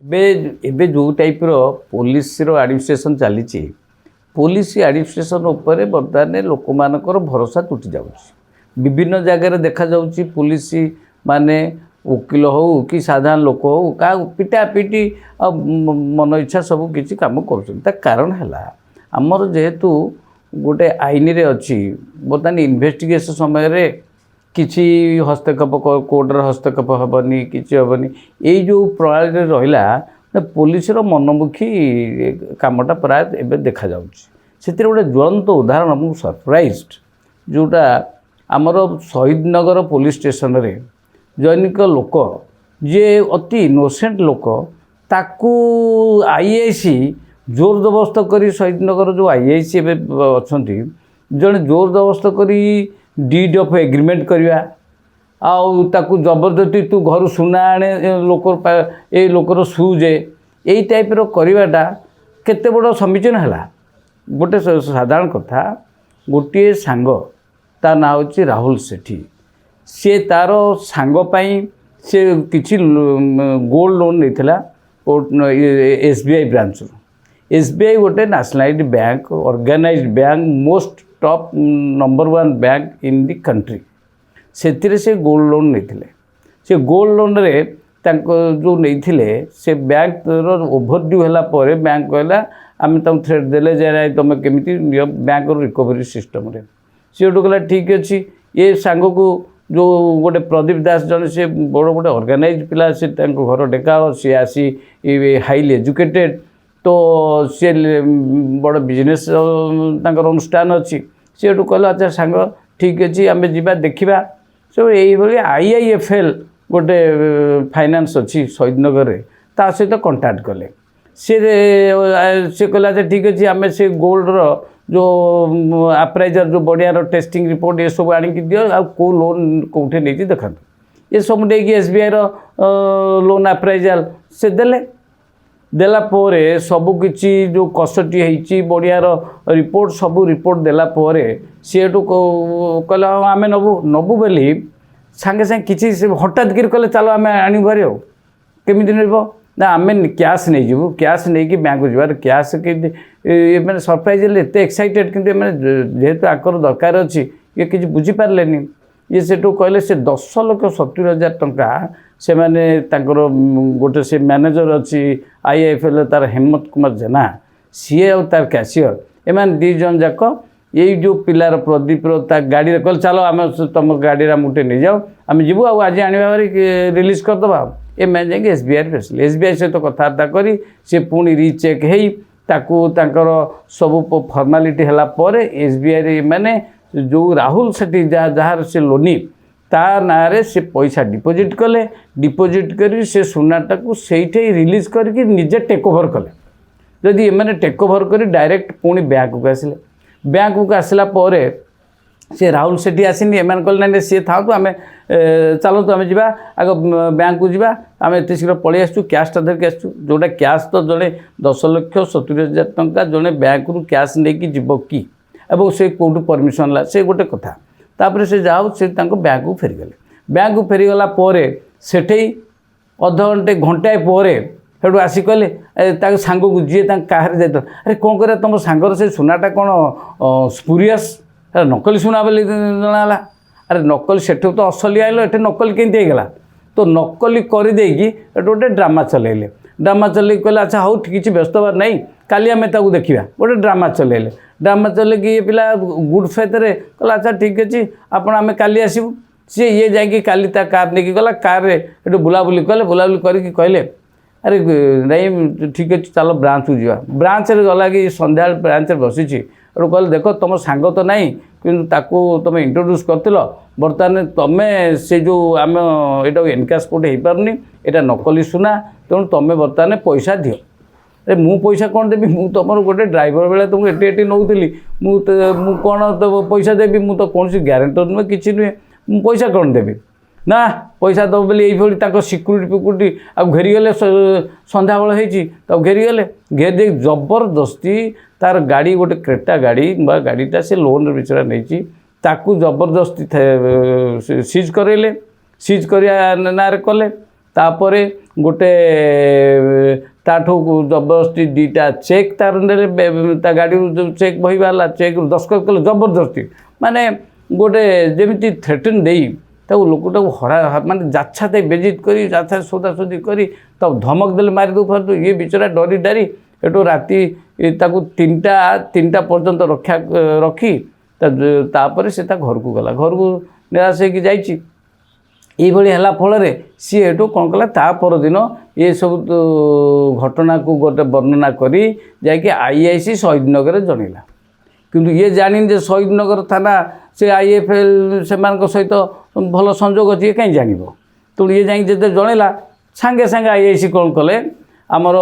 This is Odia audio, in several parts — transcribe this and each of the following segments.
ଏବେ ଏବେ ଯେଉଁ ଟାଇପ୍ର ପୋଲିସର ଆଡ଼ମିନିଷ୍ଟ୍ରେସନ୍ ଚାଲିଛି, ପୋଲିସ ଆଡ଼ମିନିଷ୍ଟ୍ରେସନ୍ ଉପରେ ବର୍ତ୍ତମାନ ଲୋକମାନଙ୍କର ଭରସା ତୁଟି ଯାଉଛି। ବିଭିନ୍ନ ଜାଗାରେ ଦେଖାଯାଉଛି ପୋଲିସ ମାନେ ଓକିଲ ହେଉ କି ସାଧାରଣ ଲୋକ ହେଉ କାହାକୁ ପିଟାପିଟି ଆଉ ମନ ଇଚ୍ଛା ସବୁ କିଛି କାମ କରୁଛନ୍ତି। ତା କାରଣ ହେଲା ଆମର ଯେହେତୁ ଗୋଟେ ଆଇନରେ ଅଛି, ବର୍ତ୍ତମାନ ଇନଭେଷ୍ଟିଗେସନ୍ ସମୟରେ କିଛି ହସ୍ତକ୍ଷେପ କୋର୍ଟର ହସ୍ତକ୍ଷେପ ହେବନି, କିଛି ହେବନି। ଏଇ ଯେଉଁ ପ୍ରଣାଳୀରେ ରହିଲା ପୋଲିସର ମନମୁଖୀ କାମଟା ପ୍ରାୟ ଏବେ ଦେଖାଯାଉଛି। ସେଥିରେ ଗୋଟେ ଜ୍ୱଳନ୍ତ ଉଦାହରଣ, ମୁଁ ସରପ୍ରାଇଜଡ୍, ଯେଉଁଟା ଆମର ଶହୀଦନଗର ପୋଲିସ ଷ୍ଟେସନରେ ଜୈନିକ ଲୋକ ଯିଏ ଅତି ଇନୋସେଣ୍ଟ ଲୋକ, ତାକୁ ଆଇଆଇସି ଜୋର ଜବରଦସ୍ତ କରି, ଶହୀଦନଗର ଯେଉଁ ଆଇଆଇସି ଏବେ ଅଛନ୍ତି, ଜଣେ ଜୋର ଜବରଦସ୍ତ କରି ଡିଡ୍ ଅଫ୍ ଏଗ୍ରିମେଣ୍ଟ କରିବା, ଆଉ ତାକୁ ଜବରଦସ୍ତି ତୁ ଘରୁ ସୁନା ଆଣେ, ଏଇ ଲୋକର ସୁଜେ, ଏଇ ଟାଇପ୍ର କରିବାଟା କେତେ ବଡ଼ ସମୀଚୀନ ହେଲା। ଗୋଟେ ସାଧାରଣ କଥା, ଗୋଟିଏ ସାଙ୍ଗ ତା ନାଁ ହେଉଛି ରାହୁଲ ସେଠୀ, ସିଏ ତା'ର ସାଙ୍ଗ ପାଇଁ ସେ କିଛି ଗୋଲ୍ଡ ଲୋନ୍ ନେଇଥିଲା SBI ବ୍ରାଞ୍ଚରୁ। SBI ଗୋଟେ nationalise bank, organised bank, most top number 1 bank in the country. ସେଥିରେ ସେ ଗୋଲ୍ଡ ଲୋନ୍ ନେଇଥିଲେ। ସେ ଗୋଲ୍ଡ ଲୋନ୍ରେ ତାଙ୍କ ଯେଉଁ ନେଇଥିଲେ, ସେ ବ୍ୟାଙ୍କର ଓଭରଡ୍ୟୁ ହେଲା ପରେ ବ୍ୟାଙ୍କ କହିଲା ଆମେ ତାଙ୍କୁ ଥ୍ରେଟ୍ ଦେଲେ ଯେ ତୁମେ କେମିତି ନିଅ ବ୍ୟାଙ୍କର ରିକଭରି ସିଷ୍ଟମ୍ରେ। ସେ ଗୋଟେ କହିଲା ଠିକ୍ ଅଛି। ଏ ସାଙ୍ଗକୁ ଯେଉଁ ଗୋଟେ ପ୍ରଦୀପ ଦାସ ଜଣେ, ସେ ବଡ଼ ଗୋଟେ ଅର୍ଗାନାଇଜ୍ ପିଲା, ସେ ତାଙ୍କ ଘର ଡେକାଳ, ସିଏ ଆସି ହାଇଲି ଏଜୁକେଟେଡ଼, ତ ସିଏ ବଡ଼ ବିଜନେସ୍ ତାଙ୍କର ଅନୁଷ୍ଠାନ ଅଛି। ସେ ଏଠୁ କହିଲା ଆଚ୍ଛା ସାଙ୍ଗ ଠିକ୍ ଅଛି, ଆମେ ଯିବା ଦେଖିବା। ସେ ଏଇଭଳି IIFL ଗୋଟେ ଫାଇନାନ୍ସ ଅଛି ଶହୀଦନଗରରେ, ତା ସହିତ କଣ୍ଟାକ୍ଟ କଲେ। ସେ କହିଲା ଯେ ଠିକ୍ ଅଛି, ଆମେ ସେ ଗୋଲ୍ଡର ଯେଉଁ ଆପ୍ରାଇଜର, ଯେଉଁ ବଢ଼ିଆର ଟେଷ୍ଟିଂ ରିପୋର୍ଟ ଏସବୁ ଆଣିକି ଦିଅ, ଆଉ କେଉଁ ଲୋନ୍ କେଉଁଠି ନେଇଛି ଦେଖାନ୍ତୁ। ଏସବୁ ନେଇକି SBIର ଲୋନ୍ ଆପ୍ରାଇଜାଲ ସେ ଦେଲା ପରେ ସବୁକିଛି ଯେଉଁ କଷଟି ହେଇଛି ବଢ଼ିଆର ରିପୋର୍ଟ, ସବୁ ରିପୋର୍ଟ ଦେଲା ପରେ ସିଏ ଏଠୁ କହିଲା ହଁ ଆମେ ନେବୁ ବୋଲି ସାଙ୍ଗେ ସାଙ୍ଗେ କିଛି ହଠାତ୍ କରି କହିଲେ ଚାଲ ଆମେ ଆଣିବୁ ଭାରି। ଆଉ କେମିତି ନେବ ନା, ଆମେ କ୍ୟାସ୍ ନେଇଯିବୁ, କ୍ୟାସ୍ ନେଇକି ବ୍ୟାଙ୍କକୁ ଯିବାର। କ୍ୟାସ୍ କେମିତି ଏମାନେ ସରପ୍ରାଇଜ୍ ହେଲେ, ଏତେ ଏକ୍ସାଇଟେଡ଼, କିନ୍ତୁ ଏମାନେ ଯେହେତୁ ଆଙ୍କର ଦରକାର ଅଛି, ଇଏ କିଛି ବୁଝିପାରିଲେନି। ଇଏ ସେଠୁ କହିଲେ ସେ 10,70,000 ଟଙ୍କା ସେମାନେ ତାଙ୍କର ଗୋଟେ ସେ ମ୍ୟାନେଜର ଅଛି IIFL, ତା'ର ହେମନ୍ତ କୁମାର ଜେନା, ସିଏ ଆଉ ତା'ର କ୍ୟାସିୟର, ଏମାନେ 2 ଜଣ ଯାକ ଏଇ ଯେଉଁ ପିଲାର ପ୍ରଦୀପର ତା ଗାଡ଼ିରେ କହିଲେ ଚାଲ ଆମେ ତୁମ ଗାଡ଼ିରେ ଆମକୁ ଟିକେ ନେଇଯାଅ, ଆମେ ଯିବୁ ଆଉ ଆଜି ଆଣିବା ଭାରି ରିଲିଜ୍ କରିଦେବା। ଏମାନେ ଯାଇକି SBIରେ ଆସିଲେ। SBI ସହିତ କଥାବାର୍ତ୍ତା କରି ସେ ପୁଣି ରିଚେକ୍ ହେଇ ତାକୁ ତାଙ୍କର ସବୁ ଫର୍ମାଲିଟି ହେଲା ପରେ SBIରେ ଏମାନେ ଯେଉଁ ରାହୁଲ ସେଠୀ ଯାହାର ସେ ଲୋନି, ତା ନାଁରେ ସେ ପଇସା ଡିପୋଜିଟ୍ କଲେ। ଡିପୋଜିଟ୍ କରି ସେ ସୁନାଟାକୁ ସେଇଠି ରିଲିଜ୍ କରିକି ନିଜେ ଟେକ୍ ଓଭର୍ କଲେ। ଯଦି ଏମାନେ ଟେକ୍ ଓଭର୍ କରି ଡାଇରେକ୍ଟ ପୁଣି ବ୍ୟାଙ୍କକୁ ଆସିଲେ। ବ୍ୟାଙ୍କକୁ ଆସିଲା ପରେ ସେ ରାହୁଲ ସେଠୀ ଆସିନି, ଏମାନେ କହିଲେ ନାଇଁ ସିଏ ଥାଆନ୍ତୁ, ଆମେ ଚାଲନ୍ତୁ ଆମେ ଯିବା ଆଗ ବ୍ୟାଙ୍କକୁ ଯିବା, ଆମେ ଏତେ ଶୀଘ୍ର ପଳେଇ ଆସିଛୁ, କ୍ୟାସ୍ଟା ଧରିକି ଆସିଛୁ। ଯେଉଁଟା କ୍ୟାସ୍ ତ ଜଣେ 10,70,000 ଟଙ୍କା ଜଣେ ବ୍ୟାଙ୍କରୁ କ୍ୟାସ୍ ନେଇକି ଯିବ କି, ଏବଂ ସେ କେଉଁଠୁ ପରମିସନ୍ ହେଲା, ସେ ଗୋଟେ କଥା। ତାପରେ ସେ ଯାଉ ସେ ତାଙ୍କ ବ୍ୟାଙ୍କକୁ ଫେରିଗଲେ। ବ୍ୟାଙ୍କକୁ ଫେରିଗଲା ପରେ ସେଠି ଅଧଘଣ୍ଟେ ଘଣ୍ଟାଏ ପରେ ସେଠୁ ଆସି କହିଲେ ତାଙ୍କ ସାଙ୍ଗକୁ, ଯିଏ ତାଙ୍କ କାରରେ ଯାଇଥିଲା, ଆରେ କ'ଣ କରିବା ତୁମ ସାଙ୍ଗର ସେ ସୁନାଟା କ'ଣ ସ୍ପୁରିୟସ୍, ନକଲି ସୁନା ବୋଲି ଜଣାହେଲା। ଆରେ ନକଲି, ସେଠୁ ତ ଅସଲି ଆଇଲ, ଏଠି ନକଲି କେମିତି ହେଇଗଲା? ତ ନକଲି କରିଦେଇକି ଏଠୁ ଗୋଟେ ଡ୍ରାମା ଚଲେଇଲେ। ଡ୍ରାମା ଚଲେଇକି କହିଲେ ଆଚ୍ଛା ହଉ କିଛି ବ୍ୟସ୍ତ ହେବାର ନାହିଁ, କାଲି ଆମେ ତାକୁ ଦେଖିବା। ଗୋଟେ ଡ୍ରାମା ଚଲେଇଲେ। ଡ୍ରାମା ଚଲେଇକି ଏ ପିଲା ଗୁଡ୍ ଫେଥରେ କହିଲା ଆଚ୍ଛା ଠିକ୍ ଅଛି, ଆପଣ ଆମେ କାଲି ଆସିବୁ। ସିଏ ଇଏ ଯାଇକି କାଲି ତା କାର୍ ନେଇକି ଗଲା। କାର୍ରେ ଏଠୁ ବୁଲାବୁଲି କଲେ। ବୁଲାବୁଲି କରିକି କହିଲେ ଆରେ ନାଇଁ ଠିକ୍ ଅଛି ଚାଲ ବ୍ରାଞ୍ଚକୁ ଯିବା। ବ୍ରାଞ୍ଚରେ ଗଲା କି ସନ୍ଧ୍ୟାବେଳେ ବ୍ରାଞ୍ଚରେ ବସିଛି। ଏଠୁ କହିଲେ ଦେଖ ତୁମ ସାଙ୍ଗ ତ ନାହିଁ, କିନ୍ତୁ ତାକୁ ତୁମେ ଇଣ୍ଟ୍ରୋଡ୍ୟୁସ୍ କରିଥିଲ, ବର୍ତ୍ତମାନ ତୁମେ ସେ ଯେଉଁ ଆମେ ଏଇଟାକୁ ଏନକାସପୋର୍ଟ ହେଇପାରୁନି, ଏଇଟା ନକଲି ସୁନା, ତେଣୁ ତୁମେ ବର୍ତ୍ତମାନ ପଇସା ଦିଅ। ଆରେ ମୁଁ ପଇସା କ'ଣ ଦେବି? ମୁଁ ତୁମର ଗୋଟେ ଡ୍ରାଇଭର ବେଳେ ତୁମକୁ ଏଠି ନେଉଥିଲି, ମୁଁ କ'ଣ ପଇସା ଦେବି? ମୁଁ ତ କୌଣସି ଗ୍ୟାରେଣ୍ଟର ନୁହେଁ, କିଛି ନୁହେଁ, ମୁଁ ପଇସା କ'ଣ ଦେବି? ନା ପଇସା ଦେବ ବୋଲି ଏଇଭଳି ତାଙ୍କ ସିକ୍ୟୁରିଟି ଆଉ ଘେରିଗଲେ। ସନ୍ଧ୍ୟାବେଳ ହେଇଛି, ତାକୁ ଘେରିଗଲେ। ଘେରି ଦେଇକି ଜବରଦସ୍ତି ତାର ଗାଡ଼ି, ଗୋଟେ କ୍ରେଟା ଗାଡ଼ି ବା ଗାଡ଼ିଟା ସେ ଲୋନ୍ରେ ବିଚରା ନେଇଛି, ତାକୁ ଜବରଦସ୍ତି ସିଜ୍ କରେଇଲେ। ସିଜ୍ କରିବା ନାଁରେ କଲେ। तापर गोटे ताठू जबरदस्ती दुईटा चेक तार ता गाड़ी जो चेक बही बाहर चेक दस्तखत कले जबरदस्ती माने गोटे जमी थ्रेटन दे लोकटा हरा माने जाछा बेजित करी जाछा सोदासोदी करी तब धमक देले मारी दो फार ये बिचरा डरी डारी एटू राति ताकू तीनटा पर्यंत रक्षा रखी तापर से घर को गला घर को निराश होगी जाइए ये फल सी एटू कौन कला ता परदिन ये सब घटना को गोटे वर्णना करी जाकि आईआईसी शहीदनगर जनइला किंतु ये जानी जे शहीदनगर थाना से आईएफएल से सहित भल संजोग अच्छी कहीं जान तेणु ये जाकि जो जनइला सांगे सांगे आईआईसी कौन कले आमर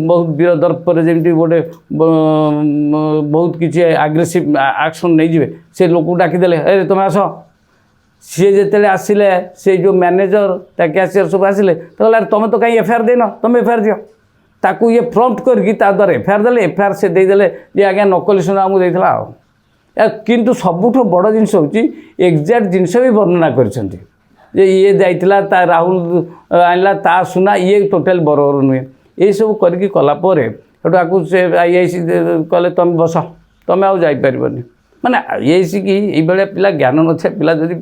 बहुत वीर दर्पर जमी गोटे बहुत किसी आग्रेसिव एक्शन नहीं जाए से लोक डाकिदेले अरे तुम आस सी जिते आसिले से जो मैनेजर ता कैशियर सब आसिले तो कहला तुम तो कहीं एफआईआर देन तुम एफआईआर दियो ताकू ये प्रम्प्ट करके द्वारा एफआईआर देले एफआईआर से देदेले जे आज्ञा नकली सुना आमको देता आ किंतु सबुठ बड़ जिनस हूँ एक्जाक्ट जिनस भी वर्णना कर ये जाइला ता राहुल आनला ता सुना ये टोटाल बरोबर नुहे यही सब करके कलापर आपको से आईआईसी कले तुम बस तुम आउ जापर माने आईआईसी की ये पिला ज्ञान न पिला जदि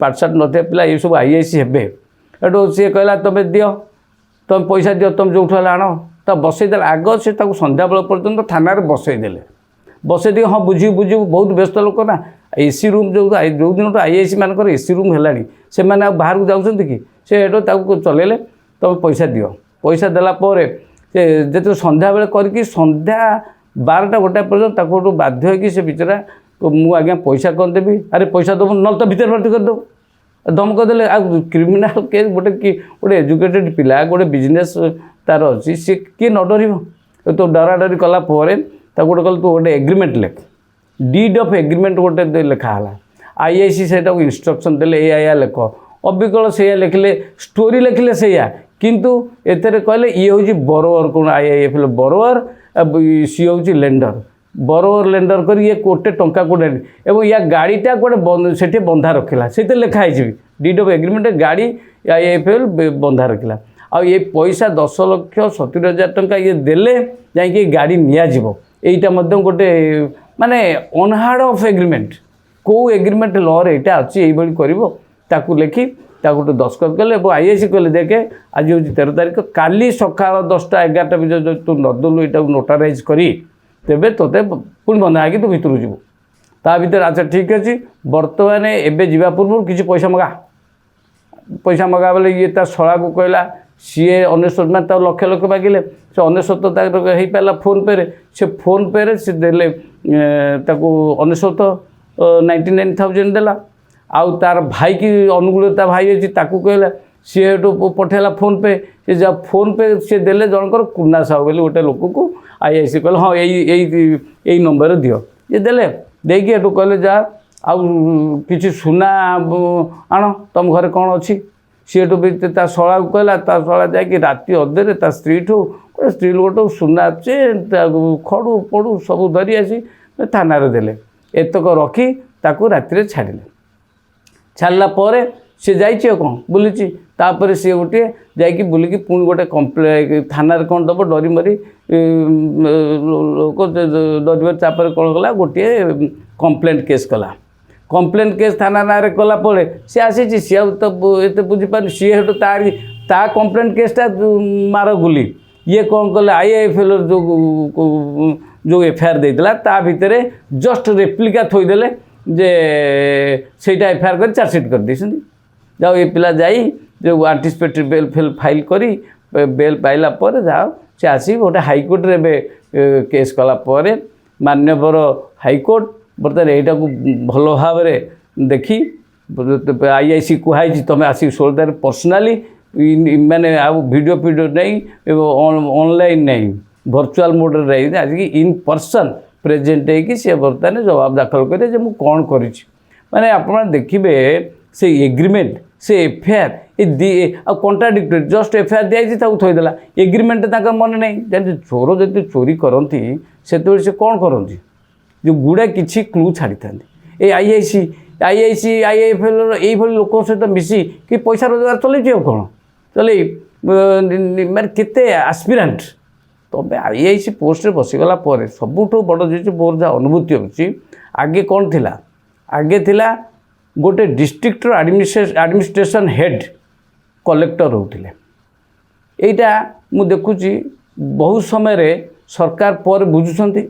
पाठशाठ न पिला ये सब आईआईसी हे एटू सी कहला तुम दियो तुम पैसा दियो तुम जो आण तो बसईदे आग से संध्या बेल पर्यटन थाना बसईदे बसई हाँ बुझी बुझी बहुत व्यस्त लोक ना एसी रूम जो दिन आईआईसी मानकर एसी रूम है से मैंने बाहर को जाऊँ कि से चलैले तुम पैसा दियो पैसा देलापर से जो संध्या बेले करके संध्या 12टा गोटा पर्यटन बाध्य हो से बिचरा मु आज्ञा पैसा कौन देवी अरे पैसा दब ना तो भीतर पार्टी करदेव धमक देले आ क्रिमिनाल केस गोटे कि गोटे एजुकेटेड पिला गोटे बिजनेस तार अच्छी सी किए न डर तो डरा डरी कला गोटे कल तू गोटे एग्रीमेंट लेख डीड ऑफ एग्रीमेंट गोटे लिखाला आईआईसी से इंस्ट्रक्शन देले या लेख अबिकल से लिखिले स्टोरी लिखिले से किंतु एथरे कहले ये हूँ बरोवर कौन आईआईएफएल बरोवर सी हूँ लेंडर बरोवर लेंडर कर ये कोटे टंका कोटे एवं या गाड़ीटा गोटे से बंधा रखला से लिखाई डीड ऑफ एग्रीमेंट गाड़ी आईआईएफएल बंधा रखला आ ये पैसा 10,70,000 टंका ये देले जाकि गाड़ी नियाजिबो एटा मध्यम गोटे माने अनहार्ड ऑफ एग्रीमेंट को एग्रीमेंट लॉ रे एटा अछि एई बळी करिवो ताकू लेखि ताकू तो दस्तखत कले आईआईसी कहले देखे आज हूँ 13 तारीख काली सकाळ 10टा 11टा बजे तू नदेलु एटा नोटाराइज करी तेबे तोते पुणी बंधा आगे तू भितर जीव ता भीतर अच्छा ठीक अच्छे बर्तमान एवं जावा पूर्व किसी पैसा मगा बोले ये ता शला को कहला सी अनेश्वर में लक्ष लक्ष मागिले से अनेश्वर हो पाला फोन पे रे से फोन पे रे से देले ताको अनेश्वर 99,000 देला आउ तार भाई की अनुकूल ता भाई अच्छी ताकू कहला सी पठेला फोन पे से जब फोन पे से देले जनकर कुना साहू बोले गोटे लोक को आईआईसी कहले हाँ यही नंबर दियो ये देले देकी एटू कहले जा आउ किसी सुना आण तुम घरे कौन अच्छी सी एटू भी ता शला को कहला ता शला जाकि राति अधे ता स्त्री ठू गोटे स्त्री लोक सुना चेन खड़ू पड़ू सब धरी आसी थाना देले एतक रखी ताकू राति छाड़िले छाड़ला पर सी जाइए कौन बुली तापर सी गोटे जाकि बुलिकी पुणी गोटे कम्प्ले थाना कौन दब डरी मरी लोक डर तापर कौन कला गोटे कम्प्लेट केस कला कम्प्लेट केस थाना ना कलापर सी आसी सी तो ये बुझीपार सी हेटू ता कम्प्लेट केसटा मार गुली ये कौन कले आईआईएफएल जो एफआईआर देता ता भितर जस्ट रेप्लिका थोदेले जे सेटा एफआईआर कर चार्जसीट कर देछन जाओ ये पिला जाई जो आंटीसिपेटरी बेल फेल फाइल करी बेल पाइला पर जाओ से आसी गोटे हाईकोर्ट रे केस कलापर मान्यवर हाईकोर्ट बर्तमान यहाँ को भल भाव देखी आईआईसी कहुई तुम आसिक 16 तारीख पर्सनाली माने वीडियो नहीं ऑनलाइन नहीं वर्चुअल मोड रही आज की इन पर्सन प्रेजेंट है कि सी बर्तमान जवाब दाखल करें जे मु कौन करी माने आप देखिए से एग्रीमेंट से एफआईआर ये कंट्राडिक्टरी जस्ट एफआईआर दिखाई थोदेला एग्रीमेंट मन नहीं जान चोर जब चोरी करती से कौन करती जो गुड़ा किसी क्लू छाड़ी था ये आईआईसी आईआईएफएल ये लोक सहित मिसी कि पैसा रोजगार चलती कौन ତାହେଲେ ମାନେ କେତେ ଆସ୍ପିରାଣ୍ଟ ତମେ ଆଇଆଇସି ପୋଷ୍ଟରେ ବସିଗଲା ପରେ ସବୁଠୁ ବଡ଼ ଜିନିଷ ମୋର ଯାହା ଅନୁଭୂତି ହେଉଛି ଆଗେ କ'ଣ ଥିଲା ଆଗେ ଥିଲା ଗୋଟେ ଡିଷ୍ଟ୍ରିକ୍ଟର ଆଡମିନିଷ୍ଟ୍ରେସନ୍ ହେଡ୍ କଲେକ୍ଟର ରହୁଥିଲେ এইটা ମୁଁ ଦେଖୁଛି ବହୁତ ସମୟରେ ସରକାର ପରେ ବୁଝୁଛନ୍ତି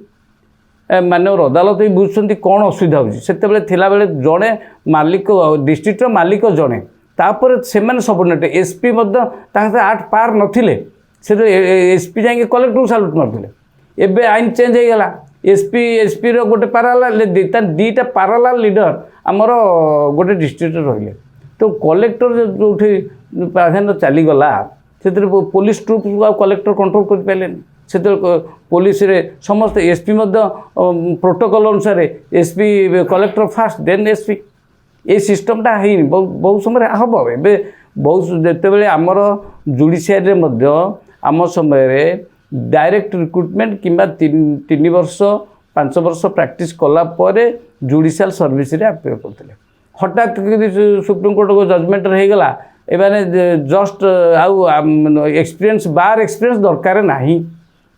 ମାନ୍ୟବର ଅଦାଲତ ବି ବୁଝୁଛନ୍ତି କ'ଣ ଅସୁବିଧା ହେଉଛି ସେତେବେଳେ ଥିଲାବେଳେ ଜଣେ ମାଲିକ ଡିଷ୍ଟ୍ରିକ୍ଟର ମାଲିକ ଜଣେ ତାପରେ ସେମାନେ ସବର୍ଡିନେଟ୍ ଏସ୍ପି ମଧ୍ୟ ତାଙ୍କ ଆର୍ଟ ପାର ନଥିଲେ ସେ ଏସ୍ପି ଯାଇକି କଲେକ୍ଟରକୁ ସାଲୁଟ୍ ମାରୁଥିଲେ ଏବେ ଆଇନ ଚେଞ୍ଜ ହେଇଗଲା ଏସ୍ପିର ଗୋଟେ ପାରାଲାଲ ଦୁଇଟା ପାରାଲାଲ ଲିଡର ଆମର ଗୋଟେ ଡିଷ୍ଟ୍ରିକ୍ଟରେ ରହିଲେ ତ କଲେକ୍ଟର ଯେଉଁଠି ପ୍ରାଧାନ୍ୟ ଚାଲିଗଲା ସେଥିରେ ପୋଲିସ ଟ୍ରୁପ୍କୁ ଆଉ କଲେକ୍ଟର କଣ୍ଟ୍ରୋଲ କରିପାରିଲେନି ସେତେବେଳେ ପୋଲିସରେ ସମସ୍ତେ ଏସ୍ପି ମଧ୍ୟ ପ୍ରୋଟୋକଲ୍ ଅନୁସାରେ ଏସ୍ପି କଲେକ୍ଟର ଫାଷ୍ଟ ଦେନ୍ ଏସ୍ପି এই সিস্টমটা হয়নি বহু সময় হব এবে বহু যেতবে আমার জুডিশিয়ারি মধ্যে আম সময় ডাইরেক্ট রিক্রুটমেন্ট কিংবা 3 বর্ষ 5 বর্ষ প্র্যাকটিস কলাপরে জুডিশিয়াল সর্ভিসে আপিল করতে হঠাৎ সুপ্রিমকোর্ট জজমেন্ট হয়ে গলা এবারে জস্ট আউ এক্সপিরিয়েন্স বার এক্সপিরিয়েন্স দরকার না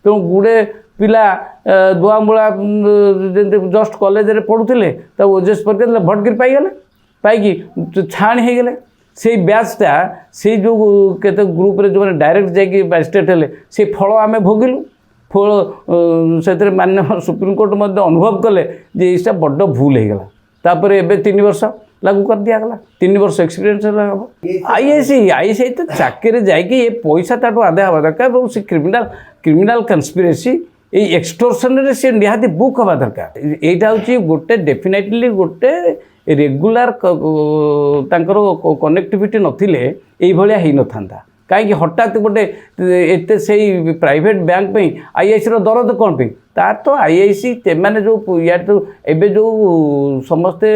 তেমন গুড়ে পিলা দুয়ামূলা জস্ট কলেজে পড়ুলে তা ওজেস পরীক্ষা ভটকিরি পাইগলে পাইকি ছাড়ি হয়ে গেলে সেই ব্যাচটা সেই যে কেতে গ্রুপরে যে ডাইরেক্ট যাই ম্যাজিস্ট্রেট হলে সেই ফল আমি ভোগিলু ফল সেতরে মান্য সুপ্রিমকোর্ট মধ্যে অনুভব কলে যে এইটা বড় ভুল হয়ে গলা তারপরে এবে 3 বর্ষ লাগু করে দিয়াগলা 3 বর্ষ এক্সপিরিয়েন্স হব আইএসি তো চাকরি যাইকি এ পয়সা তাঠু আদায় হওয়া দরকার এবং সে ক্রিমিনাল কনস্পিরেসি এই এক্সটোরসନରେ সে নিহাতি বুକ୍ হওয়া দরকার এইটা হচ্ছে গোটে ডেফিনেটলি গোটে রেগুলার তাଙ୍କର কনেক্টিভিটি নথিলে এইভাবে হয়ে নথান্তা কাইকি হঠাৎ গোটে এতে সেই প্রাইভেট ব্যাঙ্ক পাই আইআইসির দরদ কোণ পাই তার তো আইআইসি মানে যে ইয়ার তো এবে যে সমস্তে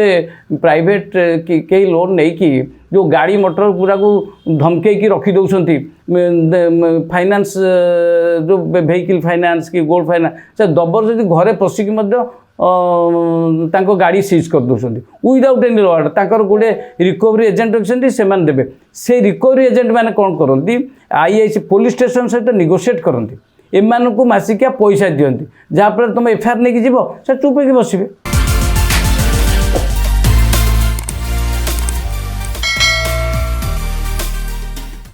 প্রাইভেট কেই লোন নেইকি যে গাড়ি মোটর গুড়াକୁ ধমকেইকি রখি দৌছন্তি ফাইনান্স যে ভেহিকল ফাইনান্স কি গোল্ড ফাইনান্স সে দবর যদি ঘরে পশিকি মধ্যে ତାଙ୍କ ଗାଡ଼ି ସିଜ୍ କରିଦେଉଛନ୍ତି ୱିଦାଉଟ୍ ଏନି ଲଡ଼ ତାଙ୍କର ଗୋଟେ ରିକଭରି ଏଜେଣ୍ଟ ଅଛନ୍ତି ସେମାନେ ଦେବେ ସେ ରିକଭରି ଏଜେଣ୍ଟ ମାନେ କ'ଣ କରନ୍ତି ଆଇଆଇସି ପୋଲିସ ଷ୍ଟେସନ ସହିତ ନେଗୋସିଏଟ୍ କରନ୍ତି ଏମାନଙ୍କୁ ମାସିକିଆ ପଇସା ଦିଅନ୍ତି ଯାହାଫଳରେ ତୁମେ ଏଫଆଇଆର୍ ନେଇକି ଯିବ ସେ ଚୁପ୍ ହେଇକି ବସିବେ